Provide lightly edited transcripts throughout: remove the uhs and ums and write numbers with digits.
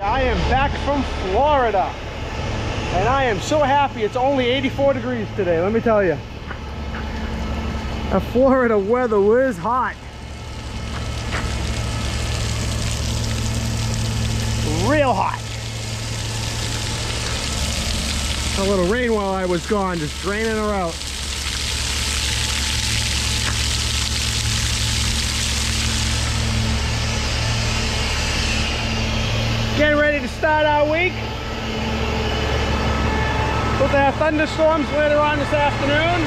I am back from Florida, and I am so happy. It's only 84 degrees today, let me tell you. The Florida weather was hot. Real hot. A little rain while I was gone, just draining her out. Getting ready to start our week. We'll have thunderstorms later on this afternoon.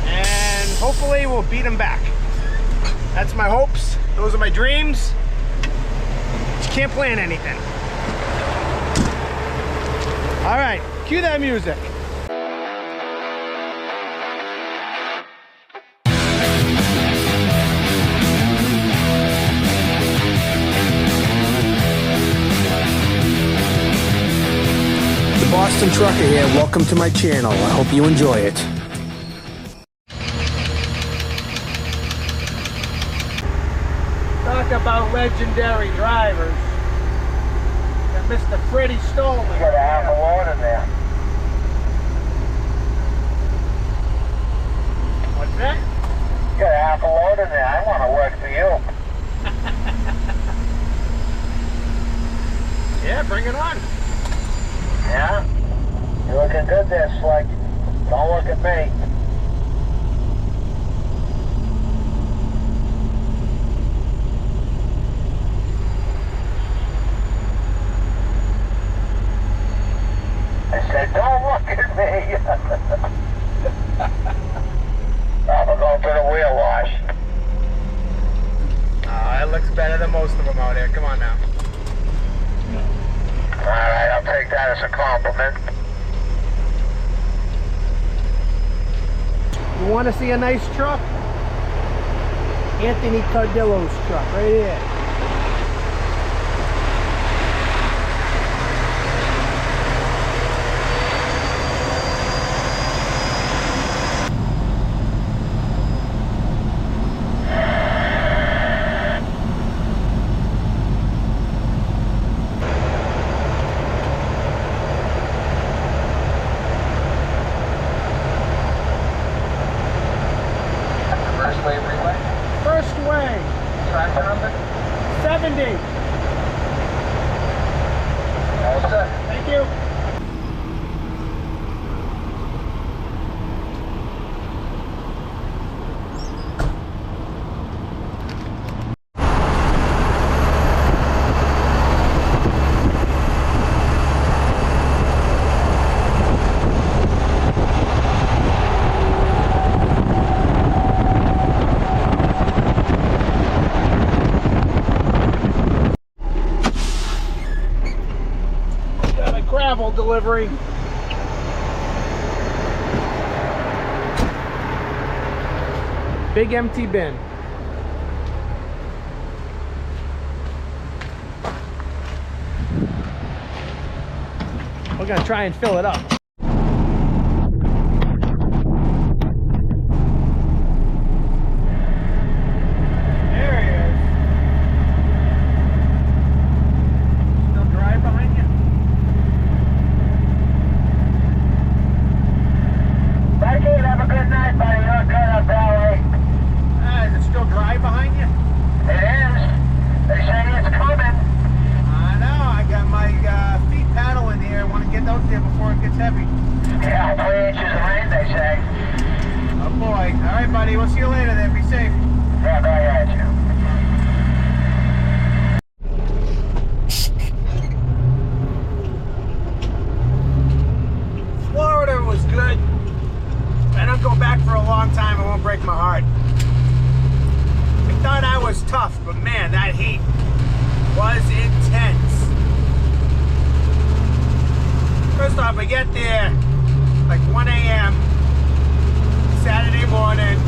And hopefully we'll beat them back. That's my hopes. Those are my dreams. But you can't plan anything. All right, cue that music. Boston Trucker here. Welcome to my channel. I hope you enjoy it. Talk about legendary drivers. And Mr. Freddie Stolen. You got a half a load in there. What's that? You got a half a load in there. I want to work for you. Yeah, bring it on. Yeah? You're looking good there, Slick. Don't look at me. I said, don't look at me. I'm going through the wheel wash. Oh, that looks better than most of them out here. Come on now. Alright, I'll take that as a compliment. You want to see a nice truck? Anthony Cardillo's truck, right here. First way. Tractor number? 70. All set. Thank you. Gravel delivery. Big empty bin. We're gonna try and fill it up. There he is. Still dry behind you? Have a good night, buddy. You're good up that way. Is it still dry behind you? It is. They say it's coming. I know. I got my feet paddling here. I want to get out there before it gets heavy. Yeah, 3 inches of rain, they say. Oh boy. All right, buddy. We'll see you later then. Be safe. Yeah, back at you. Florida was good. I don't go back for a long time. It won't break my heart. I thought I was tough, but man, that heat was intense. First off, I get there like 1 a.m. Saturday morning.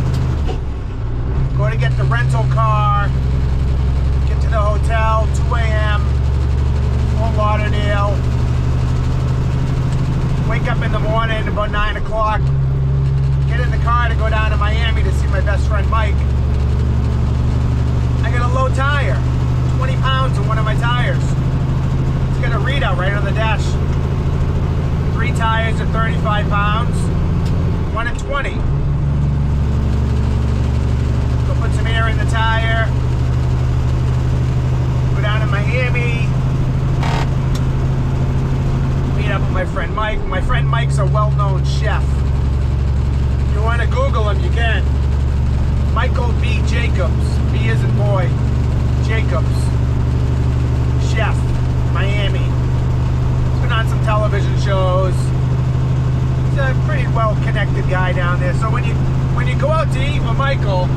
Go to get the rental car. Get to the hotel, 2 a.m. Fort Lauderdale. Wake up in the morning about 9 o'clock. Get in the car to go down to Miami to see my best friend Mike. I got a low readout right on the dash. 3 tires at 35 pounds, 1 at 20. Go put some air in the tire. Go down to Miami. Meet up with my friend Mike. My friend Mike's a well-known chef. If you want to Google him, you can. Michael B. Jacobs. B as in boy. Jacobs. Chef. Miami. He's been on some television shows. He's a pretty well-connected guy down there. So when you go out to eat with Michael,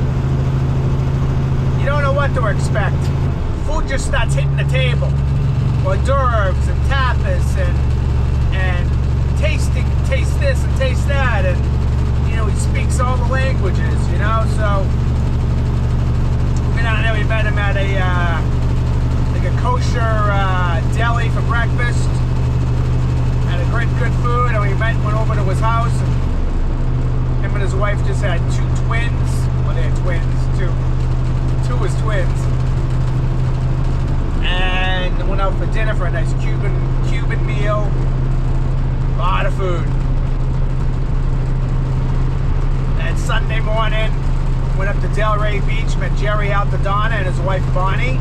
you don't know what to expect. Food just starts hitting the table. Hors d'oeuvres and tapas and taste this and taste that, and you know, he speaks all the languages, you know. So we down there, we met him at a kosher deli for breakfast. Had a great good food, and we went over to his house, and him and his wife just had 2 twins. Well, they had twins, two was twins, and went out for dinner for a nice Cuban meal. A lot of food. And Sunday morning, went up to Delray Beach, met Jerry Altadonna and his wife Bonnie.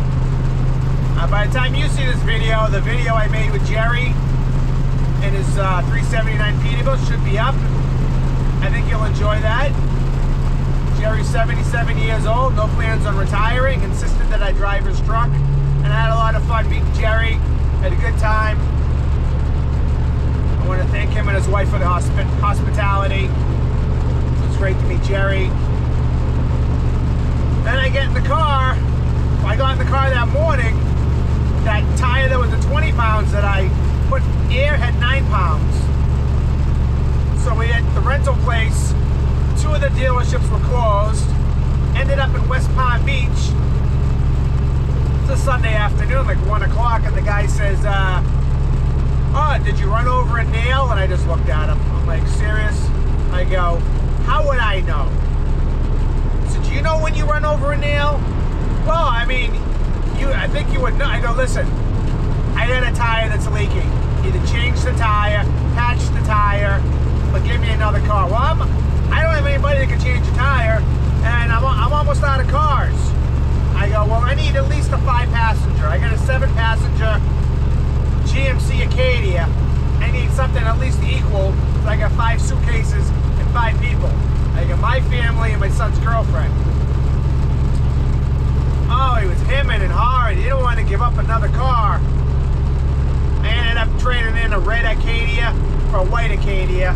By the time you see this video, the video I made with Jerry and his 379 Peterbilt should be up. I think you'll enjoy that. Jerry's 77 years old, no plans on retiring, insisted that I drive his truck, and I had a lot of fun meeting Jerry. Had a good time. I want to thank him and his wife for the hospitality. It was great to meet Jerry. Then I get in the car. I got in the car that morning. That tire that was at 20 pounds that I put air had 9 pounds. So we at the rental place, 2 of the dealerships were closed. Ended up in West Palm Beach. It's a Sunday afternoon, like 1 o'clock, and the guy says, oh, did you run over a nail? And I just looked at him. I'm like, serious? I go, how would I know? So do you know when you run over a nail? Well, I mean, I think you would know. I go, listen, I got a tire that's leaking. Either change the tire, patch the tire, or give me another car. Well, I don't have anybody that can change a tire, and I'm almost out of cars. I go, well, I need at least a 5-passenger. I got a 7-passenger GMC Acadia. I need something at least equal. So I got 5 suitcases and 5 people. I got my family and my son's girlfriend. Oh, he was hemming and hawing. He didn't want to give up another car. I ended up trading in a red Acadia for a white Acadia.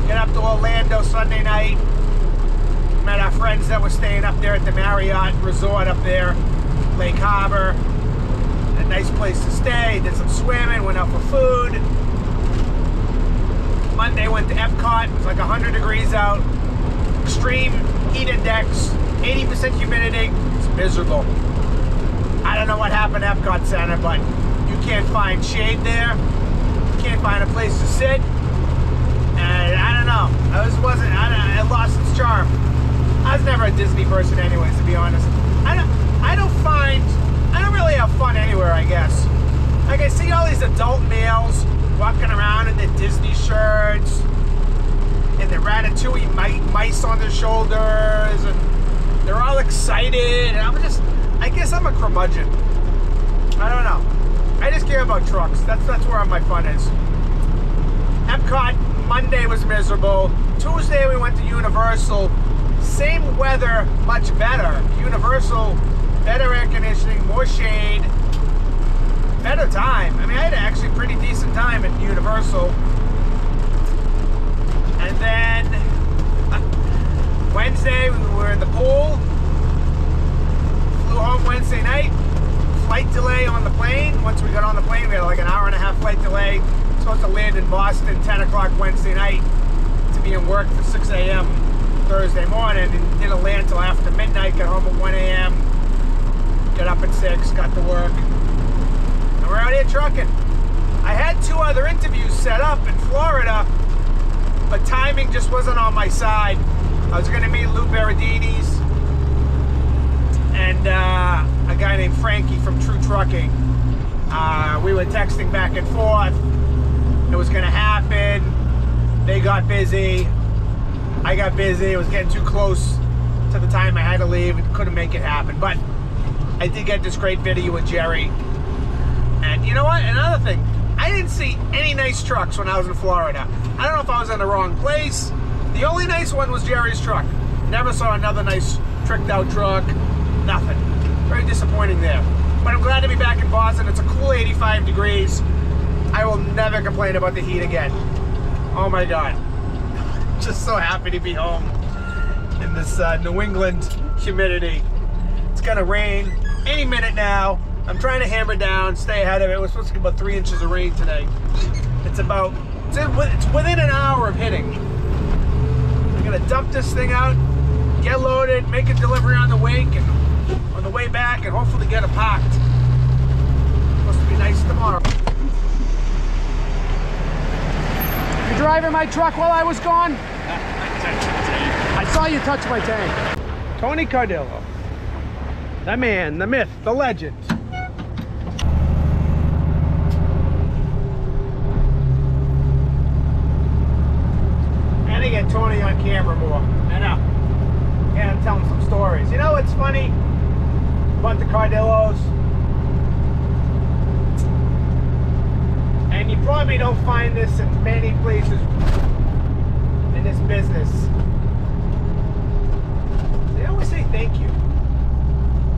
Get up to Orlando Sunday night. Met our friends that were staying up there at the Marriott Resort up there, Lake Harbor. A nice place to stay. Did some swimming, went out for food. Monday went to Epcot. It was like 100 degrees out. Extreme heat index, 80% humidity. It's miserable. I don't know what happened at Epcot Center, but you can't find shade there. You can't find a place to sit. And I don't know. It lost its charm. I was never a Disney person anyways, to be honest. I don't really have fun anywhere, I guess. Like, I see all these adult males walking around in their Disney shirts and their Ratatouille mice on their shoulders, and they're all excited, and I guess I'm a curmudgeon. I don't know. I just care about trucks. That's where my fun is. Epcot, Monday was miserable. Tuesday we went to Universal. Same weather, much better. Universal, better air conditioning, more shade, better time. I mean, I had actually a pretty decent time at Universal. And then Wednesday we were in the pool. Flew home Wednesday night. Flight delay on the plane. Once we got on the plane, we had like an hour-and-a-half flight delay. Supposed to land in Boston 10 o'clock Wednesday night to be in work for 6 a.m. Thursday morning. And didn't land till after midnight. Got home at 1 a.m. Got up at 6, got to work. And we're out here trucking. I had 2 other interviews set up in Florida, but timing just wasn't on my side. I was going to meet Lou Berardini's and a guy named Frankie from True Trucking. We were texting back and forth. It was gonna happen. They got busy. I got busy. It was getting too close to the time I had to leave. And couldn't make it happen. But I did get this great video with Jerry. And you know what? Another thing. I didn't see any nice trucks when I was in Florida. I don't know if I was in the wrong place. The only nice one was Jerry's truck. Never saw another nice tricked out truck. Nothing. Very disappointing there. But I'm glad to be back in Boston. It's a cool 85 degrees. I will never complain about the heat again. Oh my God. Just so happy to be home in this New England humidity. It's gonna rain any minute now. I'm trying to hammer down, stay ahead of it. We're supposed to get about 3 inches of rain today. It's within an hour of hitting. I'm gonna dump this thing out, get loaded, make a delivery on the wake and on the way back, and hopefully get it parked. Supposed to be nice tomorrow. You driving my truck while I was gone? I saw you touch my tank. Tony Cardillo. The man, the myth, the legend. I gotta get Tony on camera more. I know. Yeah, I'm telling some stories. You know what's funny about the Cardillos? And you probably don't find this in many places in this business. They always say thank you.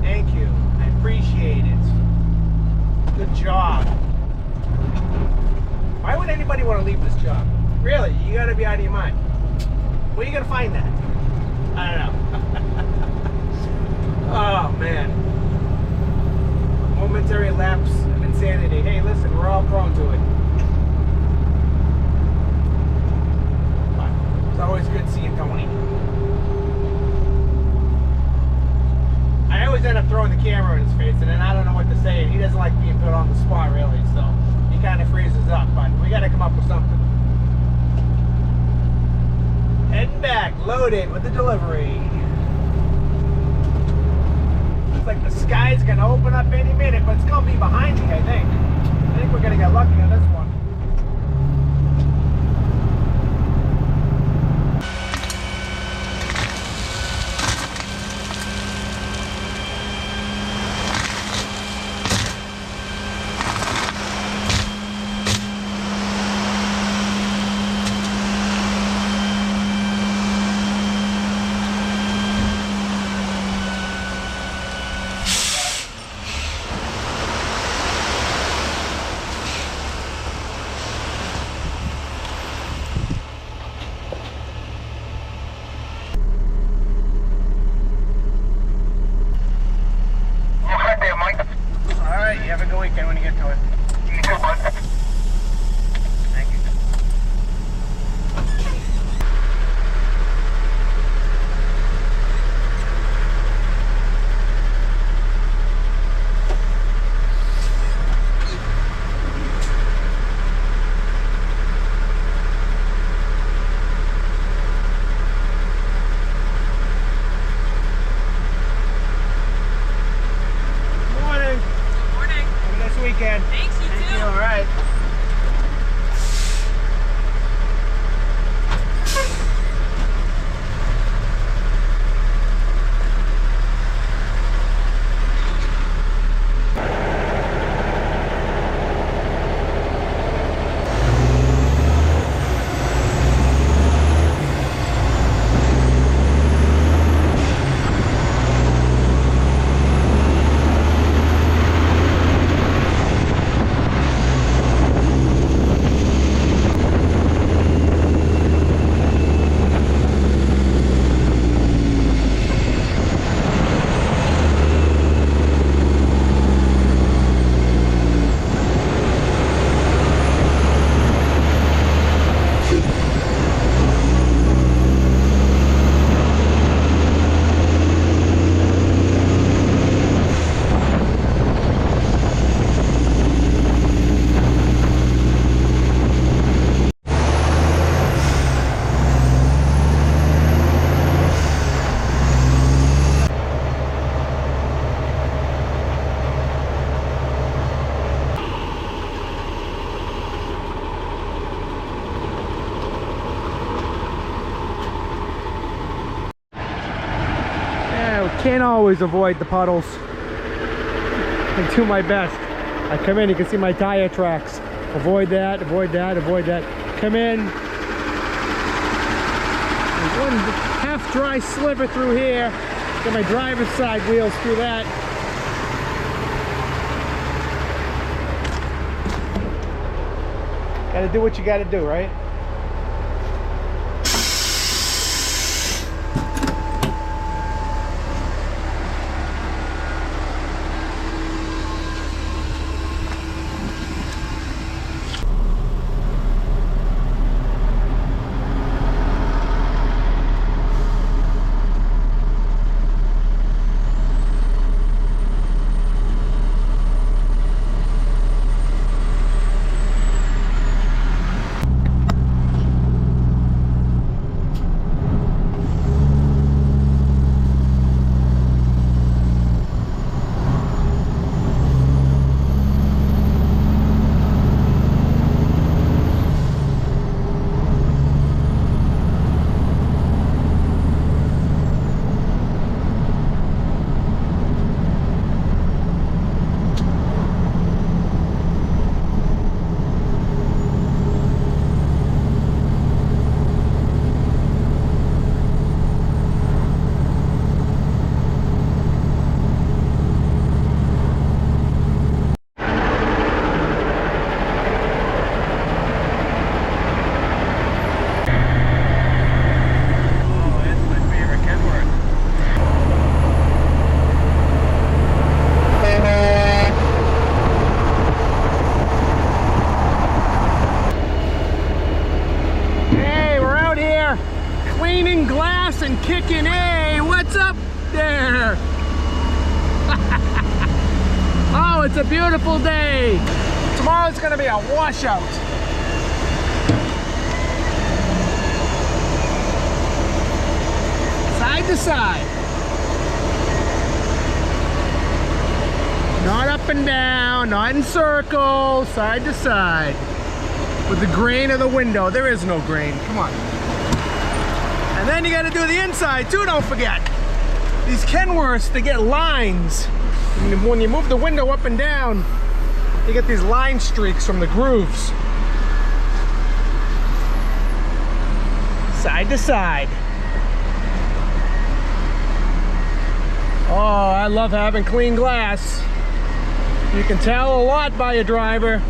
Thank you. I appreciate it. Good job. Why would anybody want to leave this job? Really, you gotta be out of your mind. Where are you gonna find that? I don't know. Oh man. Momentary lapse of insanity. Hey, listen, we're all prone to it. But it's always good seeing Tony. I always end up throwing the camera in his face, and then I don't know what to say. He doesn't like being put on the spot, really, so he kind of freezes up. But we got to come up with something. Heading back, loaded with the delivery. Looks like the sky's gonna open up any minute, but it's gonna be behind me, I think. I think we're gonna get lucky on this one. You have a good weekend when you get to it. You too, bud. Thank you. Weekend. Thanks, you Thank too. you, all right. Can't always avoid the puddles. I do my best. I come in, you can see my tire tracks. Avoid that, avoid that, avoid that. Come in. There's one half dry sliver through here. Get my driver's side wheels through that. Gotta do what you gotta do, right? And kicking. Hey, what's up there? Oh, it's a beautiful day. Tomorrow's gonna be a washout. Side to side. Not up and down, not in circles, side to side. With the grain of the window. There is no grain, come on. And then you gotta do the inside too, don't forget. These Kenworths, they get lines. And when you move the window up and down, you get these line streaks from the grooves. Side to side. Oh, I love having clean glass. You can tell a lot by a driver.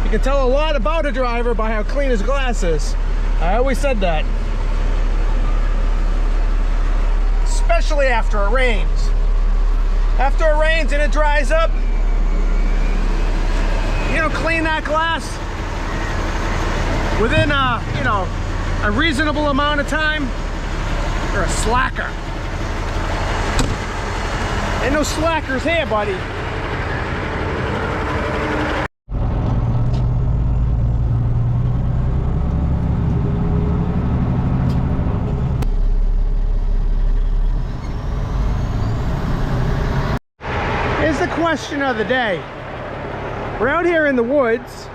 You can tell a lot about a driver by how clean his glass is. I always said that. Especially after it rains. After it rains and it dries up, you know, clean that glass within a reasonable amount of time, you're a slacker. Ain't no slackers here, buddy. Here's the question of the day. We're out here in the woods.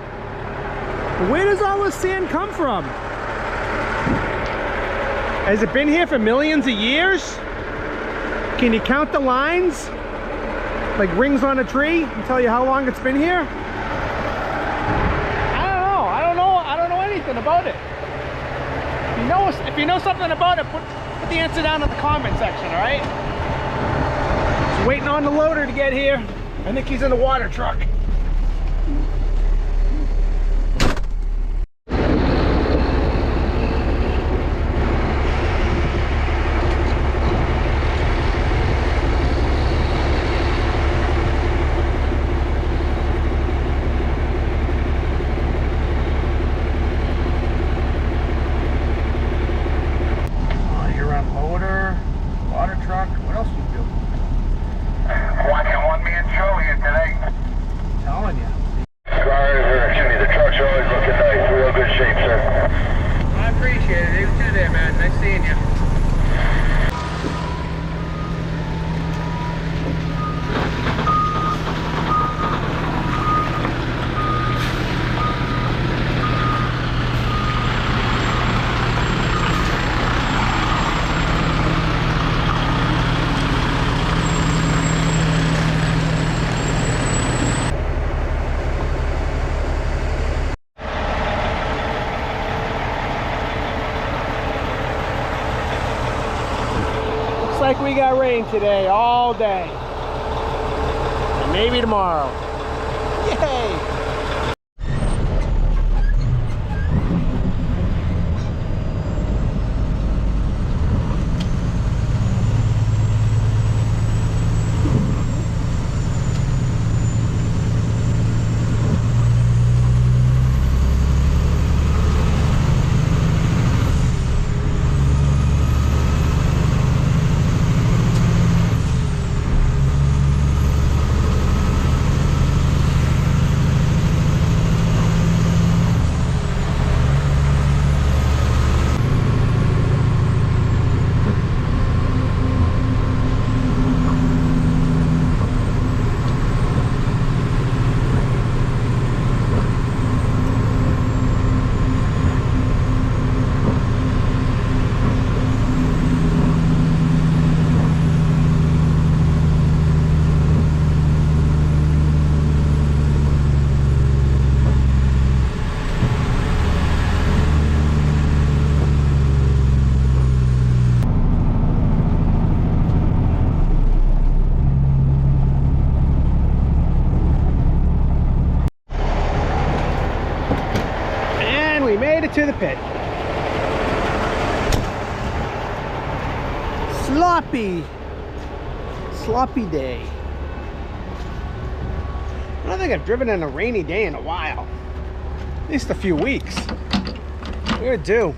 Where does all this sand come from? Has it been here for millions of years? Can you count the lines? Like rings on a tree and tell you how long it's been here? I don't know anything about it. If you know something about it, put the answer down in the comment section, all right? Just waiting on the loader to get here. I think he's in the water truck. we got rain today, all day. And maybe tomorrow. Yay! We made it to the pit. Sloppy day. I don't think I've driven in a rainy day in a while. At least a few weeks. We're due.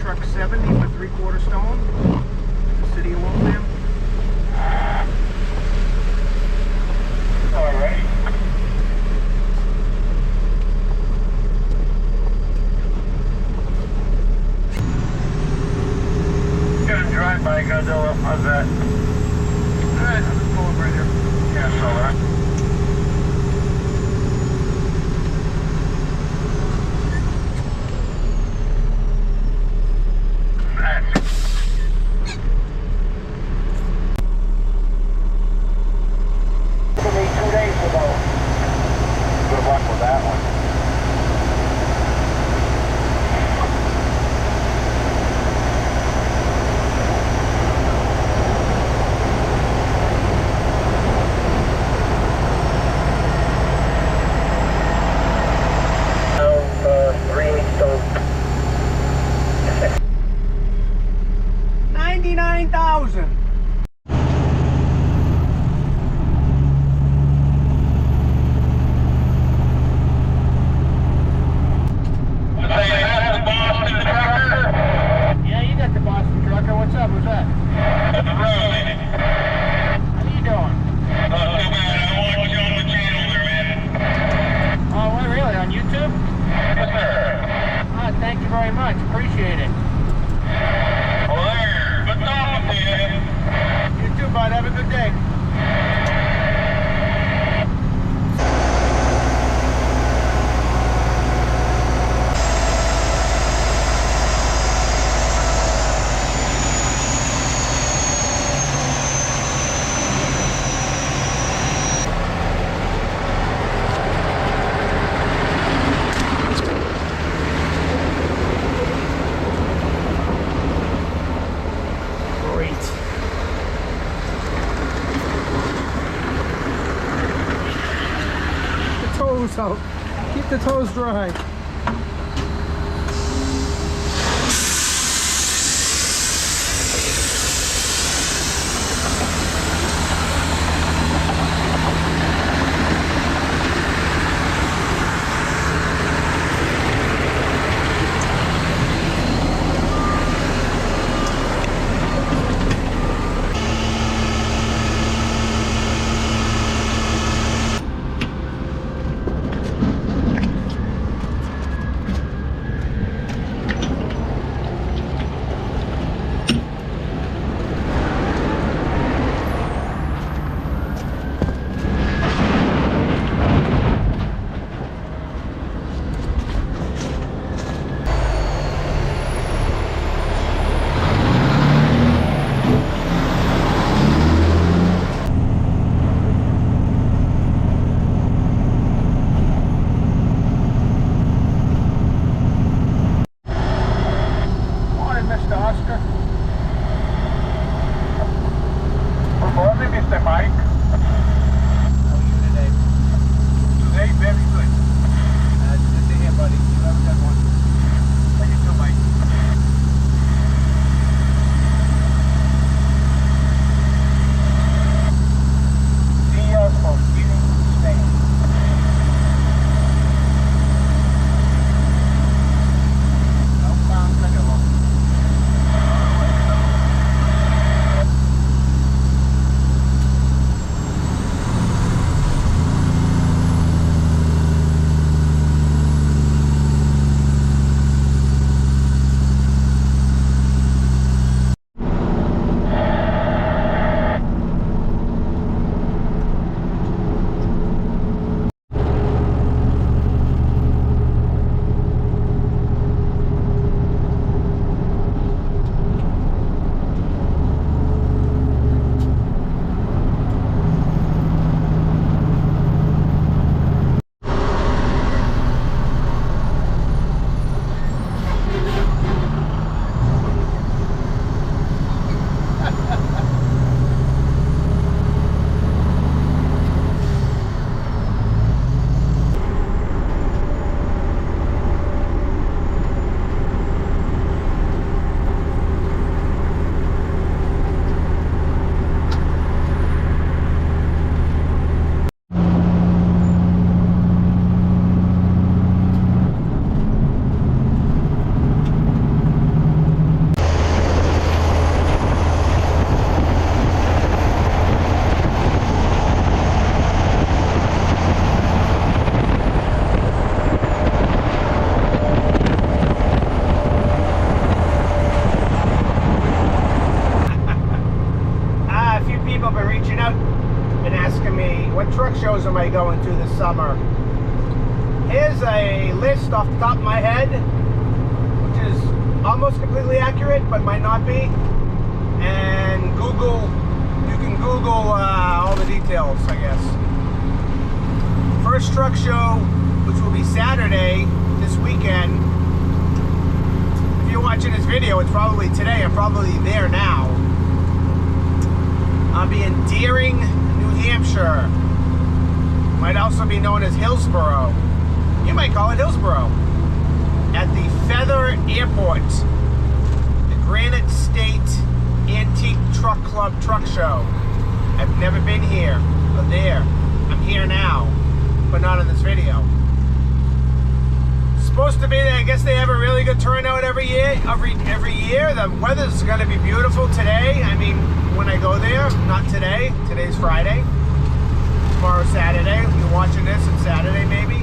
Truck 70 for 3/4 stone. City of Waltham. All right. Gonna drive by Godzilla. How's that? Alright, I'm just pulling right here. Yeah, so that. it. Well, there. Good talking to you. You too, bud. Have a good day. So keep the toes dry. Shows am I going to this summer? Here's a list off the top of my head, which is almost completely accurate, but might not be. And Google, you can Google all the details, I guess. First truck show, which will be Saturday this weekend. If you're watching this video, it's probably today. I'm probably there now. I'll be in Deering, New Hampshire. Might also be known as Hillsboro. You might call it Hillsboro. At the Feather Airport, the Granite State Antique Truck Club Truck Show. I've never been here or there. I'm here now, but not in this video. Supposed to be there. I guess they have a really good turnout every year. Every year, the weather's going to be beautiful today. I mean, when I go there, not today. Today's Friday. Tomorrow's Saturday. You're watching this on Saturday, maybe.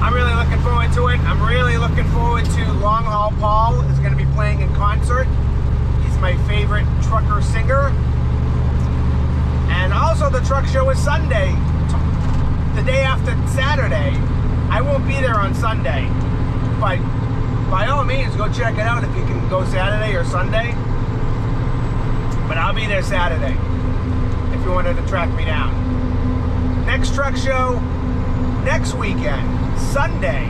I'm really looking forward to it. I'm really looking forward to Long Haul Paul is going to be playing in concert. He's my favorite trucker singer. And also the truck show is Sunday, the day after Saturday. I won't be there on Sunday, but by all means, go check it out if you can go Saturday or Sunday. But I'll be there Saturday if you wanted to track me down. Next truck show, next weekend, Sunday.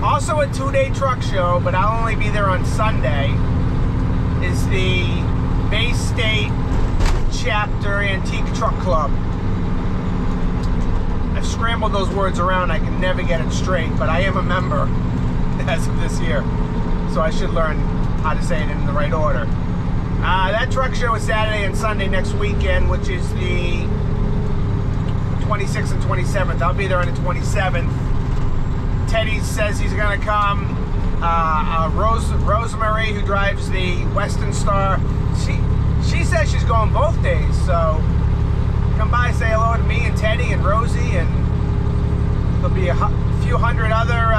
Also a 2-day truck show, but I'll only be there on Sunday, is the Bay State Chapter Antique Truck Club. I've scrambled those words around, I can never get it straight, but I am a member as of this year, so I should learn how to say it in the right order. That truck show is Saturday and Sunday next weekend, which is the 26th and 27th. I'll be there on the 27th. Teddy says he's gonna come. Rosemary, who drives the Western Star, she says she's going both days, so come by, say hello to me and Teddy and Rosie, and there'll be a few hundred other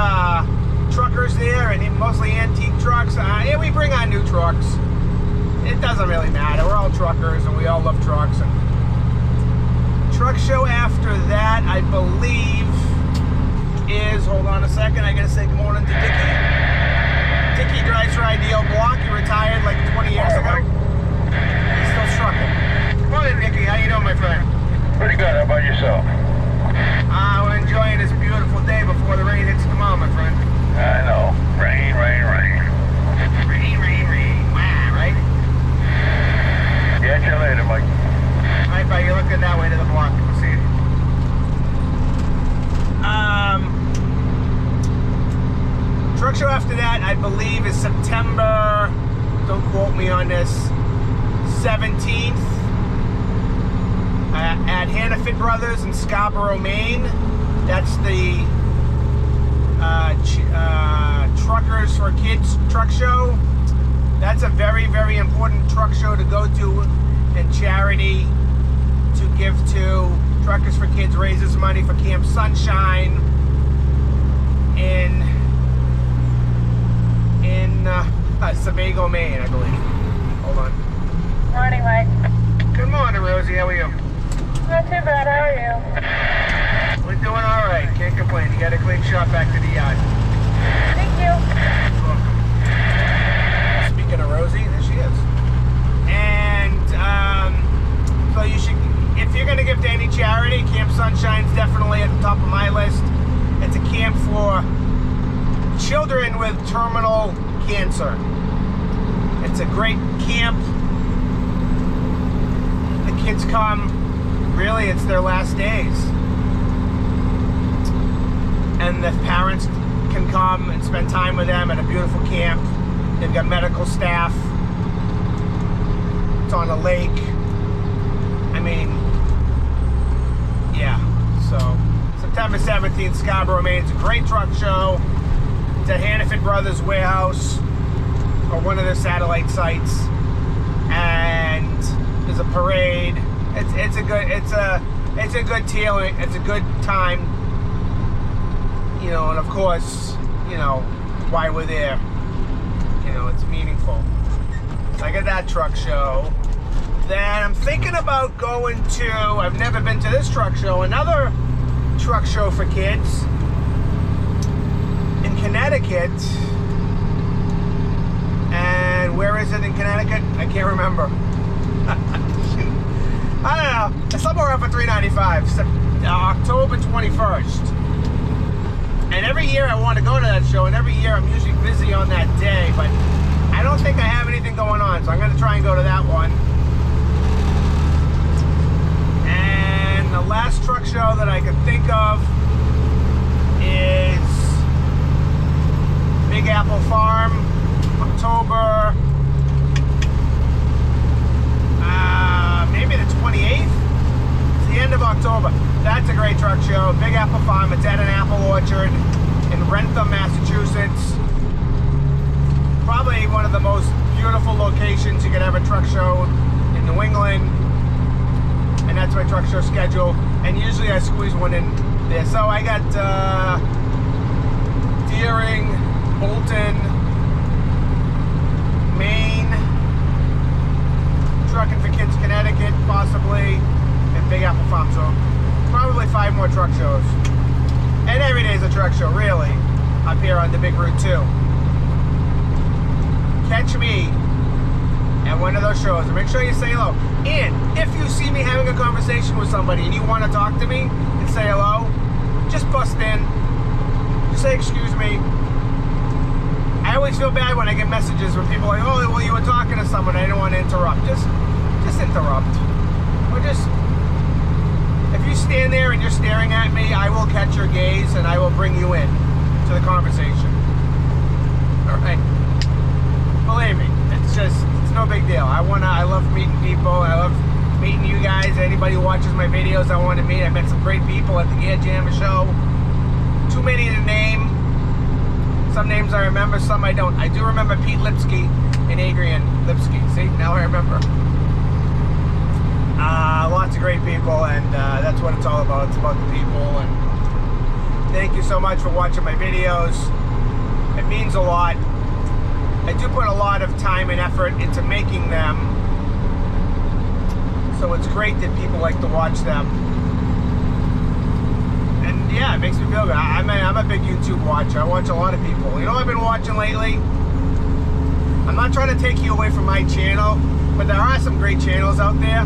truckers there, and mostly antique trucks. Yeah, we bring on new trucks. It doesn't really matter. We're all truckers, and we all love trucks. And truck show after that, I believe, is, hold on a second, I gotta say good morning to Dickie. Dickie drives for Ideal Block. He retired like 20 years ago. He's still trucking. Good morning, Dickie. How you doing, my friend? Pretty good. How about yourself? We're enjoying this beautiful day before the rain hits tomorrow, my friend. I know. Rain, rain, rain. Rain, rain, rain. Wow, right? Catch you later, Mike. All right, buddy. You're looking that way to the block. We'll see you. Truck show after that, I believe, is September, don't quote me on this, 17th at Hannaford Brothers in Scarborough, Maine. That's the Truckers for Kids truck show. That's a very, very important truck show to go to, and charity to give to. Truckers for Kids raises money for Camp Sunshine in Sebago, Maine, I believe. Hold on. Morning, Mike. Good morning, Rosie. How are you? Not too bad. How are you? We're doing all right. Can't complain. You got a clean shot back to the yard. Thank you. Speaking of Rosie, there she is. And so you should, if you're going to give to any charity, Camp Sunshine's definitely at the top of my list. It's a camp for children with terminal cancer. It's a great camp. The kids come, really it's their last days. And the parents can come and spend time with them at a beautiful camp. They've got medical staff. It's on a lake. I mean, yeah, so September 17th, Scarborough, Maine. It's a great truck show. It's at Hannaford Brothers Warehouse, or one of their satellite sites, and there's a parade. It's a good deal. It's a good time, you know. And of course, you know why we're there. You know, it's meaningful. So I got that truck show. Then I'm thinking about going to, I've never been to this truck show, another truck show for kids in Connecticut. And where is it in Connecticut? I can't remember. I don't know. It's somewhere up at 395, October 21st. And every year I want to go to that show, and every year I'm usually busy on that day, but I don't think I have anything going on, so I'm going to try and go to that one. And the last truck show that I can think of is Big Apple Farm, October, maybe the 28th? It's the end of October. That's a great truck show. Big Apple Farm. It's at an apple orchard in Rentham, Massachusetts. Probably one of the most beautiful locations you could have a truck show in New England. And that's my truck show schedule. And usually I squeeze one in there. So I got Deering, Bolton, Maine, Truckin for Kids, Connecticut, possibly, and Big Apple Farm. So probably 5 more truck shows. And every day is a truck show, really, up here on the Big Route 2. Catch me at one of those shows and make sure you say hello. And if you see me having a conversation with somebody and you want to talk to me and say hello, just bust in. Just say excuse me. I always feel bad when I get messages where people are like, oh, well, you were talking to someone, I didn't want to interrupt. Just interrupt. Or just, if you stand there and you're staring at me, I will catch your gaze and I will bring you in to the conversation. All right? Believe me, it's no big deal. I love meeting people. I love meeting you guys. Anybody who watches my videos, I want to meet. I met some great people at the Gear Jammer show. Too many to name. Some names I remember, some I don't. I do remember Pete Lipsky and Adrian Lipsky. See, now I remember. Lots of great people, and that's what it's all about. It's about the people. And thank you so much for watching my videos. It means a lot. I do put a lot of time and effort into making them, so it's great that people like to watch them. And yeah, it makes me feel good. I'm a big YouTube watcher. I watch a lot of people. You know what I've been watching lately? I'm not trying to take you away from my channel, but there are some great channels out there.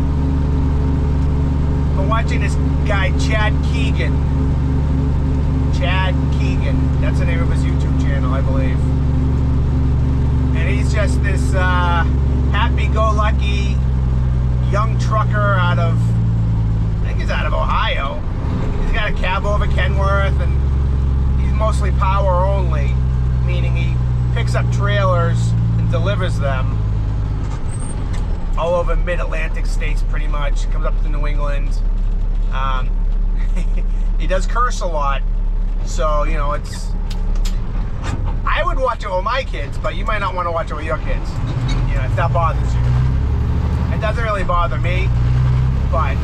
I'm watching this guy, Chad Keegan. Chad Keegan. That's the name of his YouTube channel, I believe. And he's just this happy-go-lucky young trucker out of, I think he's out of Ohio. He's got a cab over Kenworth, and he's mostly power only, meaning he picks up trailers and delivers them all over mid-Atlantic states pretty much. Comes up to New England. He does curse a lot, so, you know, it's... I would watch it with my kids, but you might not want to watch it with your kids, you know, if that bothers you. It doesn't really bother me, but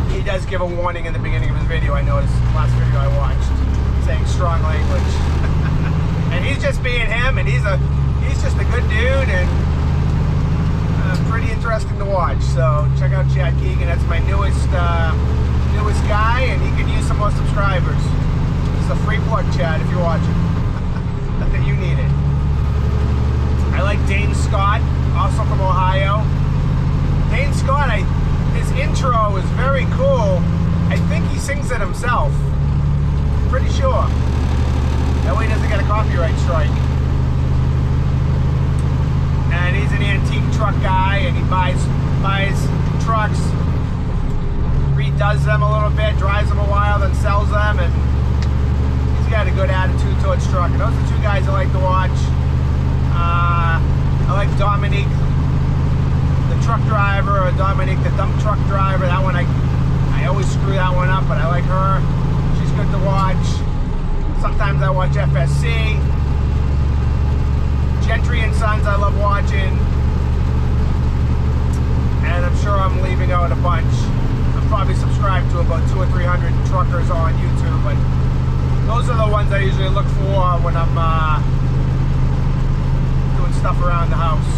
he does give a warning in the beginning of his video. I noticed, last video I watched, saying strong language. And he's just being him, and he's just a good dude, and pretty interesting to watch. So check out Chad Keegan. That's my newest guy, and he could use some more subscribers. It's a free plug, Chad, if you're watching. Not that you need it. I like Dane Scott, also from Ohio. Dane Scott, his intro is very cool. I think he sings it himself. Pretty sure. That way he doesn't get a copyright strike. And he's an antique truck guy, and he buys trucks, redoes them a little bit, drives them a while, then sells them, and he's got a good attitude towards trucking. Those are 2 guys I like to watch. I like Dominique, the truck driver, or Dominique, the dump truck driver. That one, I always screw that one up, but I like her. She's good to watch. Sometimes I watch FSC. Gentry and Sons I love watching. And I'm sure I'm leaving out a bunch. I'm probably subscribed to about 200 or 300 truckers on YouTube, but those are the ones I usually look for when I'm doing stuff around the house.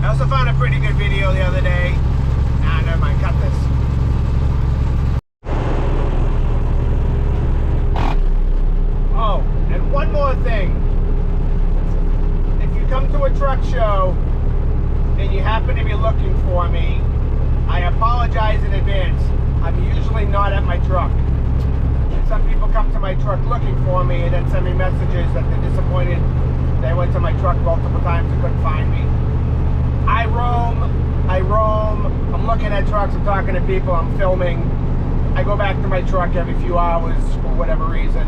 I also found a pretty good video the other day. Nah, never mind, cut this. Oh, and one more thing. If you come to a truck show and you happen to be looking for me, I apologize in advance. I'm usually not at my truck. And some people come to my truck looking for me and then send me messages that they're disappointed they went to my truck multiple times and couldn't find me. I roam, I'm looking at trucks, I'm talking to people, I'm filming. I go back to my truck every few hours for whatever reason.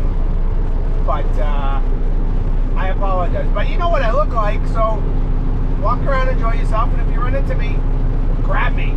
But I apologize. But you know what I look like, so walk around, enjoy yourself, and if you run into me, grab me.